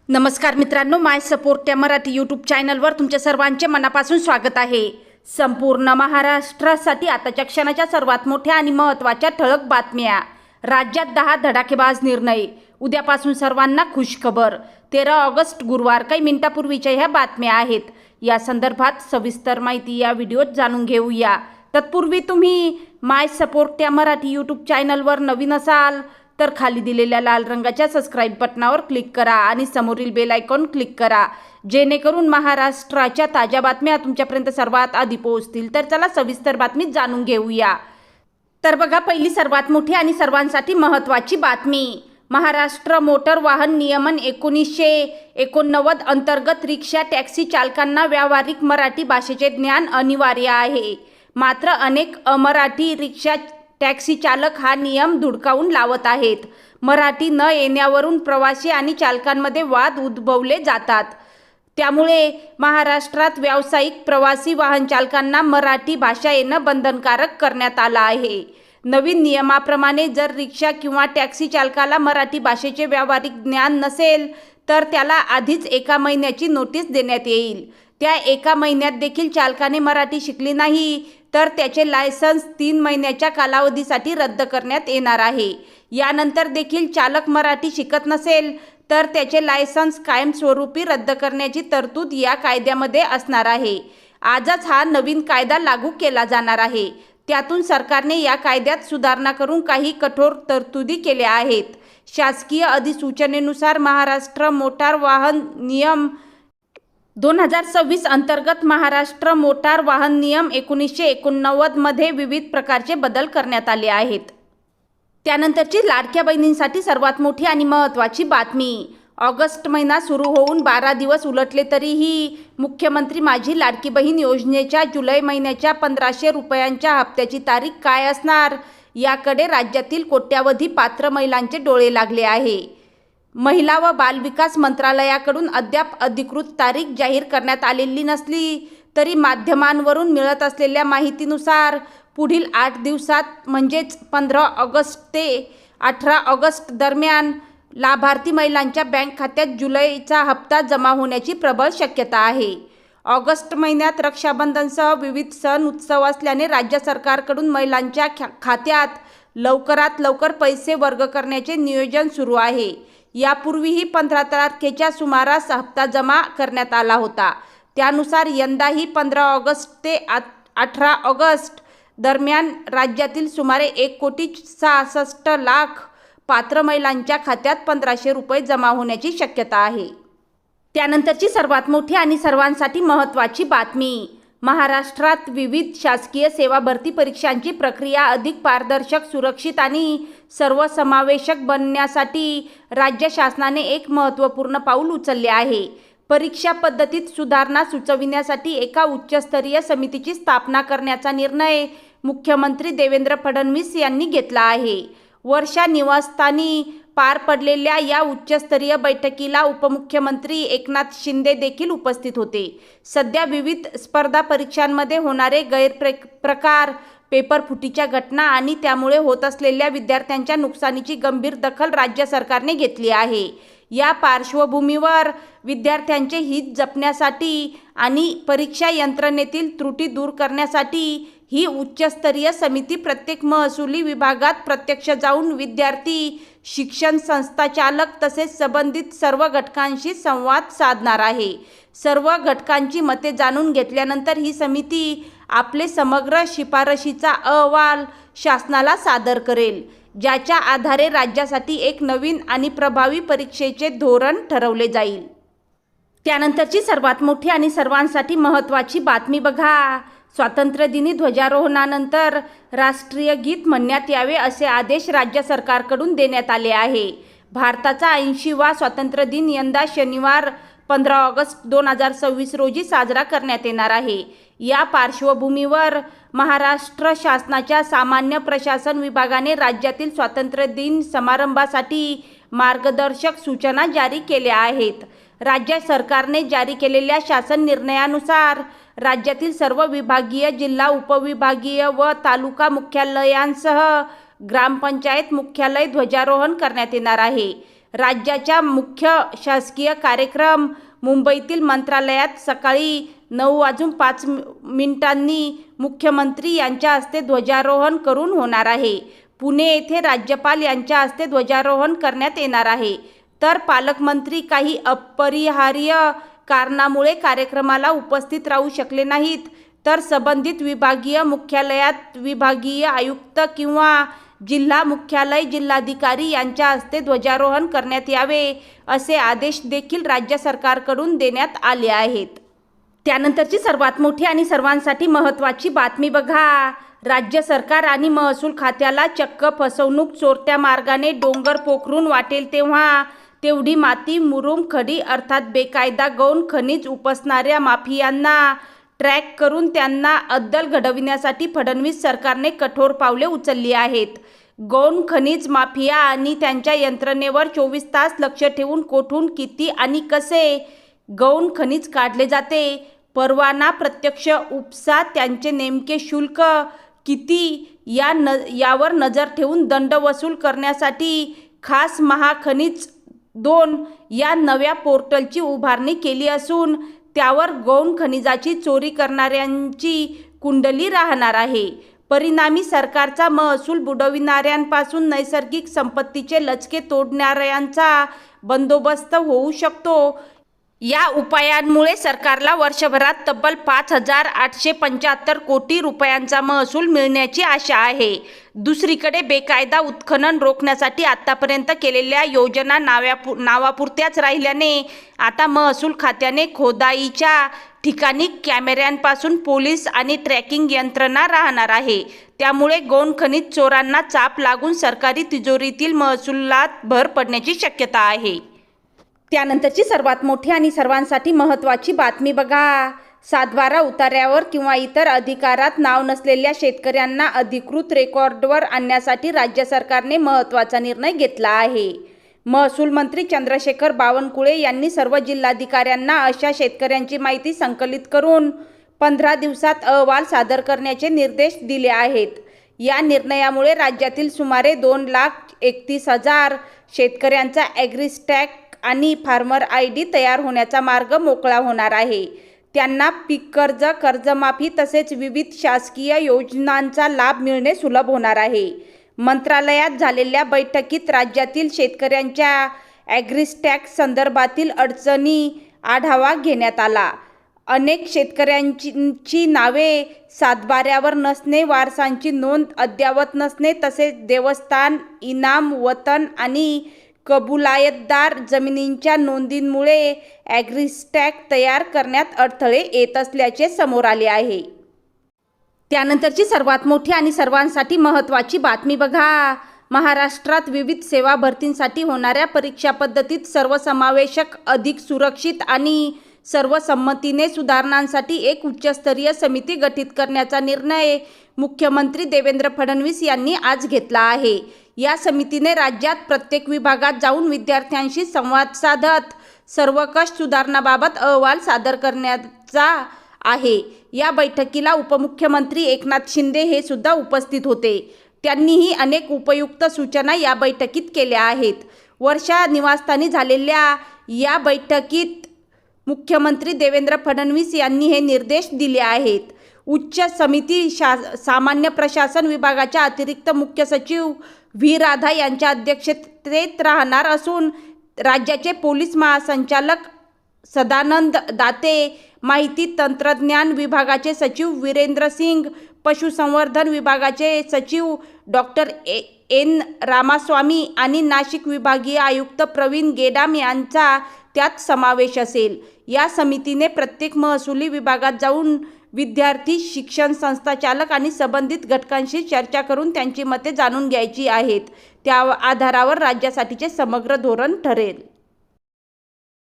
नमस्कार मित्रांनो, माय सपोर्ट या मराठी यूट्यूब चॅनलवर तुमच्या सर्वांचे मनापासून स्वागत आहे। संपूर्ण महाराष्ट्रासाठी आताच्या क्षणाच्या सर्वात मोठ्या आणि महत्त्वाच्या ठळक बातम्या। राज्यात 10 धडाकेबाज निर्णय, उद्यापासून सर्वांना खुशखबर। 13 ऑगस्ट गुरुवार, काही मिनिटापूर्वीच्या ह्या बातम्या आहेत। या संदर्भात सविस्तर माहिती या व्हिडिओत जाणून घेऊया। तत्पूर्वी तुम्ही माय सपोर्ट या मराठी यूट्यूब चॅनलवर नवीन असाल तर खाली दिलेल्या लाल रंगाच्या सबस्क्राइब बटनावर क्लिक करा आणि समोरील बेल आयकॉन क्लिक करा, जेणेकरून महाराष्ट्राच्या ताज्या बातम्या तुमच्यापर्यंत सर्वात आधी पोहोचतील। तर चला सविस्तर बातमी जाणून घेऊया। तर बघा, पहिली सर्वात मोठी आणि सर्वांसाठी महत्त्वाची बातमी। महाराष्ट्र मोटर वाहन नियमन 1989 अंतर्गत रिक्षा टॅक्सी चालकांना व्यावहारिक मराठी भाषेचे ज्ञान अनिवार्य आहे। मात्र अनेक अमराठी रिक्षा टॅक्सी चालक हा नियम धुडकावून लावत आहेत। मराठी न येण्यावरून प्रवासी आणि चालकांमध्ये वाद उद्भवले जातात। त्यामुळे महाराष्ट्रात व्यावसायिक प्रवासी वाहन चालकांना मराठी भाषा येणं बंधनकारक करण्यात आलं आहे। नवीन नियमाप्रमाणे जर रिक्षा किंवा टॅक्सी चालकाला मराठी भाषेचे व्यावहारिक ज्ञान नसेल तर त्याला आधीच 1 महिन्याची नोटीस देण्यात येईल। त्या 1 महिन्यात देखील चालकाने मराठी शिकली नाही तर त्याचे लायसन्स 3 महिन्याच्या कालावधीसाठी रद्द करण्यात येणार आहे। यानंतर देखील चालक मराठी शिकत नसेल तर त्याचे लायसन्स कायमस्वरूपी रद्द करण्याची तरतूद या कायद्यामध्ये असणार आहे। आजच हा नवीन कायदा लागू केला जाणार आहे। त्यातून सरकारने या कायद्यात सुधारणा करून काही कठोर तरतुदी केल्या आहेत। शासकीय अधिसूचनेनुसार महाराष्ट्र मोटार वाहन नियम 2026 अंतर्गत महाराष्ट्र मोटार वाहन नियम 1989 मध्ये विविध प्रकारचे बदल करण्यात आले आहेत। त्यानंतरची लाडक्या बहिणींसाठी सर्वात मोठी आणि महत्त्वाची बातमी। ऑगस्ट महिना सुरू होऊन 12 दिवस उलटले तरीही मुख्यमंत्री माझी लाडकी बहीण योजनेच्या जुलै महिन्याच्या 1500 रुपयांच्या हप्त्याची तारीख काय असणार याकडे राज्यातील कोट्यावधी पात्र महिलांचे डोळे लागले आहे। महिला व बालविकास मंत्रालयाकडून अद्याप अधिकृत तारीख जाहीर करण्यात आलेली नसली तरी माध्यमांवरून मिळत असलेल्या माहितीनुसार पुढील 8 दिवसात म्हणजेच 15 ऑगस्ट ते 18 ऑगस्ट दरम्यान लाभार्थी महिलांच्या बँक खात्यात जुलैचा हप्ता जमा होण्याची प्रबळ शक्यता आहे। ऑगस्ट महिन्यात रक्षाबंधनसह विविध सण उत्सव असल्याने राज्य सरकारकडून महिलांच्या खात्यात लवकरात लवकर पैसे वर्ग करण्याचे नियोजन सुरू आहे। यापूर्वीही 15 तारखेच्या सुमारास हप्ता जमा करण्यात आला होता। त्यानुसार यंदाही 15 ऑगस्ट ते 18 ऑगस्ट दरम्यान राज्यातील सुमारे 1,66,00,000 पात्र महिलांच्या खात्यात 1500 रुपये जमा होण्याची शक्यता आहे। त्यानंतरची सर्वात मोठी आणि सर्वांसाठी महत्त्वाची बातमी। महाराष्ट्रात विविध शासकीय सेवा भरती परीक्षांची प्रक्रिया अधिक पारदर्शक, सुरक्षित आणि सर्वसमावेशक बनण्यासाठी राज्य शासनाने एक महत्त्वपूर्ण पाऊल उचलले आहे। परीक्षा पद्धतीत सुधारणा सुचविण्यासाठी एका उच्चस्तरीय समितीची स्थापना करण्याचा निर्णय मुख्यमंत्री देवेंद्र फडणवीस यांनी घेतला आहे। वर्षा निवासस्थानी पार पडलेल्या या उच्चस्तरीय बैठकीला उपमुख्यमंत्री एकनाथ शिंदे देखील उपस्थित होते। सध्या विविध स्पर्धा परीक्षांमध्ये होणारे गैरप्रकार, पेपर फुटीच्या घटना आणि त्यामुळे होत असलेल्या विद्यार्थ्यांच्या नुकसानीची गंभीर दखल राज्य सरकारने घेतली आहे। या पार्श्वभूमीवर विद्यार्थ्यांचे हित जपण्यासाठी आणि परीक्षा यंत्रणेतील त्रुटी दूर करण्यासाठी ही उच्चस्तरीय समिती प्रत्येक महसुली विभागात प्रत्यक्ष जाऊन विद्यार्थी, शिक्षण संस्था चालक तसेच संबंधित सर्व घटकांशी संवाद साधणार आहे। सर्व घटकांची मते जाणून घेतल्यानंतर ही समिती आपले समग्र शिफारशीचा अहवाल शासनाला सादर करेल, ज्याच्या आधारे राज्यासाठी एक नवीन आणि प्रभावी परीक्षेचे धोरण ठरवले जाईल। त्यानंतरची सर्वात मोठी आणि सर्वांसाठी महत्त्वाची बातमी बघा। स्वातंत्र्यदिनी ध्वजारोहणानंतर राष्ट्रीय गीत म्हणण्यात यावे असे आदेश राज्य सरकारकडून देण्यात आले आहे। भारताचा 80वा स्वातंत्र्य दिन यंदा शनिवार 15 ऑगस्ट 2026 रोजी साजरा करण्यात येणार आहे। या पार्श्वभूमीवर महाराष्ट्र शासनाच्या सामान्य प्रशासन विभागाने राज्यातील स्वातंत्र्य दिन समारंभासाठी मार्गदर्शक सूचना जारी केल्या आहेत। राज्य सरकारने जारी केलेल्या शासन निर्णयानुसार राज्यातील सर्व विभागीय, जिल्हा उपविभागीय व तालुका मुख्यालयांसह ग्रामपंचायत मुख्यालय ध्वजारोहण करण्यात येणार आहे। राज्याच्या मुख्य शासकीय कार्यक्रम मुंबईतील मंत्रालयात सकाळी 9:05 मुख्यमंत्री यांच्या हस्ते ध्वजारोहण करून होणार आहे. पुणे येथे राज्यपाल यांच्या हस्ते ध्वजारोहण करण्यात येणार आहे. तर पालकमंत्री काही अपरिहार्य कारणामुळे कार्यक्रमाला उपस्थित राहू शकले नाहीत. तर संबंधित विभागीय मुख्यालयात विभागीय आयुक्त किंवा जिल्हा मुख्यालय जिल्हाधिकारी यांच्या हस्ते ध्वजारोहण करण्यात यावे असे आदेश देखील राज्य सरकारकडून देण्यात आले आहेत. त्यानंतरची सर्वात मोठी आणि सर्वांसाठी महत्त्वाची बातमी बघा. राज्य सरकार आणि महसूल खात्याला चक्क फसवणूक. चोरट्या मार्गाने डोंगर पोखरून वाटेल तेव्हा तेवढी माती मुरुम खडी अर्थात बेकायदा गौण खनिज उपसणाऱ्या माफियांना ट्रॅक करून त्यांना अद्दल घडविण्यासाठी फडणवीस सरकारने कठोर पावले उचलली आहेत. गौण खनिज माफिया आणि त्यांच्या यंत्रणेवर 24 तास लक्ष ठेवून कोठून किती आणि कसे गौण खनिज काढले जाते, परवाना, प्रत्यक्ष उपसा, त्यांचे नेमके शुल्क किती यावर नजर ठेवून दंड वसूल करण्यासाठी खास महाखनिज 2 या नव्या पोर्टलची उभारणी केली असून त्यावर गौण खनिजाची चोरी करणाऱ्यांची कुंडली राहणार आहे. परिणामी सरकारचा महसूल बुडविणाऱ्यांपासून नैसर्गिक संपत्तीचे लचके तोडणाऱ्यांचा बंदोबस्त होऊ शकतो. या उपायांमुळे सरकारला वर्षभरात तब्बल 5,875 कोटी रुपयांचा महसूल मिळण्याची आशा आहे. दुसरीकडे बेकायदा उत्खनन रोखण्यासाठी आतापर्यंत केलेल्या योजना नावापुरत्याच राहिल्याने आता महसूल खात्याने खोदाईच्या ठिकाणी कॅमेऱ्यांपासून पोलीस आणि ट्रॅकिंग यंत्रणा राहणार आहे. त्यामुळे गौण खनिज चोरांना चाप लागून सरकारी तिजोरीतील महसुलात भर पडण्याची शक्यता आहे. त्यानंतरची सर्वात मोठी आणि सर्वांसाठी महत्त्वाची बातमी बघा. सातबारा उतार्यावर किंवा इतर अधिकारात नाव नसलेल्या शेतकऱ्यांना अधिकृत रेकॉर्डवर आणण्यासाठी राज्य सरकारने महत्त्वाचा निर्णय घेतला आहे. महसूल मंत्री चंद्रशेखर बावनकुळे यांनी सर्व जिल्हाधिकाऱ्यांना अशा शेतकऱ्यांची माहिती संकलित करून 15 दिवसात अहवाल सादर करण्याचे निर्देश दिले आहेत. या निर्णयामुळे राज्यातील सुमारे 2,31,000 शेतकऱ्यांचा ॲग्रिस्टॅग आणि फार्मर ID तयार होण्याचा मार्ग मोकळा होणार आहे. त्यांना पीक कर्ज, कर्जमाफी तसेच विविध शासकीय योजनांचा लाभ मिळणे सुलभ होणार आहे. मंत्रालयात झालेल्या बैठकीत राज्यातील शेतकऱ्यांच्या ॲग्रिस्टॅग संदर्भातील अडचणी आढावा घेण्यात आला. अनेक शेतकऱ्यांची नावे सातबाऱ्यावर नसणे, वारसांची नोंद अद्ययावत नसणे तसेच देवस्थान, इनाम, वतन आणि कबुलायतदार जमिनींच्या नोंदींमुळे ॲग्रिस्टॅग तयार करण्यात अडथळे येत असल्याचे समोर आले आहे. त्यानंतरची सर्वात मोठी आणि सर्वांसाठी महत्त्वाची बातमी बघा. महाराष्ट्रात विविध सेवा भरतींसाठी होणाऱ्या परीक्षा पद्धतीत सर्वसमावेशक, अधिक सुरक्षित आणि सर्वसंमतीने सुधारणांसाठी एक उच्चस्तरीय समिती गठीत करण्याचा निर्णय मुख्यमंत्री देवेंद्र फडणवीस यांनी आज घेतला आहे. या समितीने राज्यात प्रत्येक विभागात जाऊन विद्यार्थ्यांशी संवाद साधत सर्वकष सुधारणाबाबत अहवाल सादर करण्याचा आहे. या बैठकीला उपमुख्यमंत्री एकनाथ शिंदे हे सुद्धा उपस्थित होते. त्यांनीही अनेक उपयुक्त सूचना या बैठकीत केल्या आहेत. वर्षा निवासस्थानी झालेल्या या बैठकीत मुख्यमंत्री देवेंद्र फडणवीस यांनी हे निर्देश दिले आहेत. उच्च समिती सामान्य प्रशासन विभागाच्या अतिरिक्त मुख्य सचिव व्ही. राधा यांच्या अध्यक्षतेत राहणार असून राज्याचे पोलीस महासंचालक सदानंद दाते, माहिती तंत्रज्ञान विभागाचे सचिव वीरेंद्र सिंग, पशुसंवर्धन विभागाचे सचिव डॉक्टर एन. रामास्वामी आणि नाशिक विभागीय आयुक्त प्रवीण गेडाम यांचा त्यात समावेश असेल. या समितीने प्रत्येक महसुली विभागात जाऊन विद्यार्थी, शिक्षण संस्था चालक आणि संबंधित घटकांशी चर्चा करून त्यांची मते जाणून घ्यायची आहेत. त्या आधारावर राज्यासाठीचे समग्र धोरण ठरेल.